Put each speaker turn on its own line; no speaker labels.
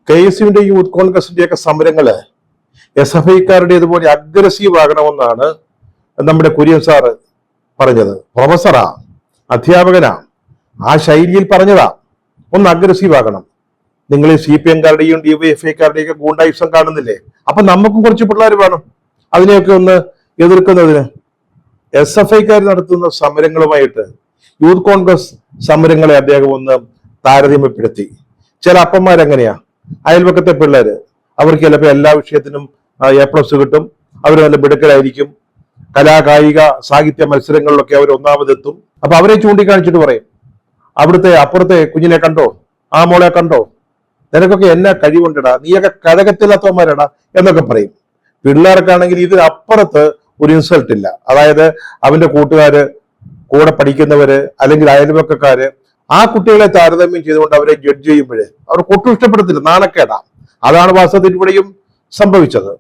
KSUവിന്റെ youth കോൺഗ്രസിന്റെയൊക്കെ സമരങ്ങള് SFIക്കാരുടേതുപോലെ aggressive ആകണമെന്നാണ് നമ്മുടെ Kurian sir പറഞ്ഞത്. പ്രൊഫസറാ, അധ്യാപകനാ, ആ ശൈലിയിൽ പറഞ്ഞതാ. ഒന്ന് അഗ്രസീവ് ആകണം. നിങ്ങൾ CPM-കാരുടെയും DYFI-കാരുടെയും ഒക്കെ ഗൂണ്ടായുസം കാണുന്നില്ലേ? അപ്പൊ നമുക്കും കുറച്ച് പിള്ളേർ വേണം അതിനെയൊക്കെ ഒന്ന് എതിർക്കുന്നതിന്. SFIക്കാർ നടത്തുന്ന സമരങ്ങളുമായിട്ട് യൂത്ത് കോൺഗ്രസ് സമരങ്ങളെ അദ്ദേഹം ഒന്ന് താരതമ്യപ്പെടുത്തി. ചില അപ്പന്മാരെങ്ങനെയാ, അയൽപക്കത്തെ പിള്ളേര്, അവർക്ക് ചിലപ്പോൾ എല്ലാ വിഷയത്തിനും A+ കിട്ടും, അവർ നല്ല മിടുക്കരായിരിക്കും, കലാകായിക സാഹിത്യ മത്സരങ്ങളിലൊക്കെ അവർ ഒന്നാമതെത്തും. അപ്പൊ അവരെ ചൂണ്ടിക്കാണിച്ചിട്ട് പറയും, അവിടുത്തെ അപ്പുറത്തെ കുഞ്ഞിനെ കണ്ടോ, ആ മോളെ കണ്ടോ, നിനക്കൊക്കെ എന്നാ കഴിവുണ്ടടാ, നീയൊക്കെ കഴകത്തില്ലാത്തവന്മാരടാ എന്നൊക്കെ പറയും. പിള്ളേർക്കാണെങ്കിൽ ഇതിനപ്പുറത്ത് ഒരു ഇൻസൾട്ട് ഇല്ല. അതായത് അവന്റെ കൂട്ടുകാര്, കൂടെ പഠിക്കുന്നവര്, അല്ലെങ്കിൽ അയൽപക്കക്കാര് ആ കുട്ടികളെ താരതമ്യം ചെയ്തുകൊണ്ട് അവരെ ജഡ്ജ് ചെയ്യുമ്പോഴേ അവർക്ക് ഒട്ടും ഇഷ്ടപ്പെടത്തില്ല, നാണക്കേടാ. അതാണ് വാസ്തവത്തിൽ ഇവിടെയും സംഭവിച്ചത്.